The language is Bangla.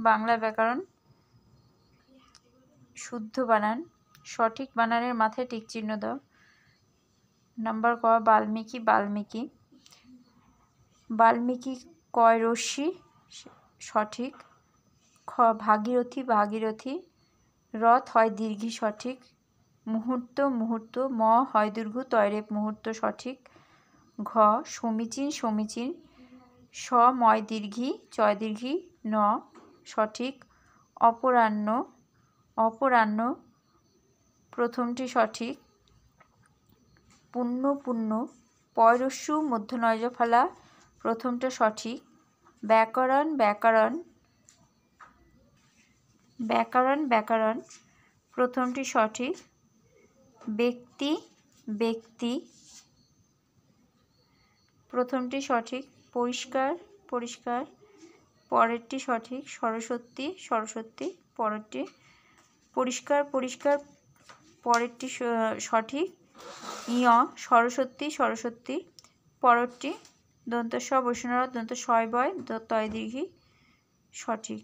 বাংলা ব্যাকরণ শুদ্ধ বানান, সঠিক বানানের মাথায় টিক চিহ্ন দাও। নাম্বার ক বাল্মীকি বাল্মীকি। বাল্মীকি কয় রশ্মি সঠিক। খ ভাগীরথী ভাগীরথী। রথ হয় দীর্ঘী সঠিক। মুহূর্ত মুহূর্ত ম হয় দীর্ঘ তয়রেপ মুহূর্ত সঠিক। ঘ সমীচীন সমীচীন। স ময় দীর্ঘী চয় দীর্ঘী ন সঠিক। অপরাহ্ন অপরাহ্ন প্রথমটি সঠিক। পুণ্য পুণ্য পয়রস্যু মধ্যনয়জ ফলা প্রথমটা সঠিক। ব্যাকরণ ব্যাকরণ ব্যাকরণ ব্যাকরণ প্রথমটি সঠিক। ব্যক্তি ব্যক্তি প্রথমটি সঠিক। পরিষ্কার পরিষ্কার পরেরটি সঠিক। সরস্বতী সরস্বতী পরেরটি। পরিষ্কার পরিষ্কার পরেরটি সঠিক। ইয় সরস্বতী সরস্বতী পরেরটি। দন্ত স বৈষ্ণব দন্ত শয় বয় তয় দীর্ঘী সঠিক।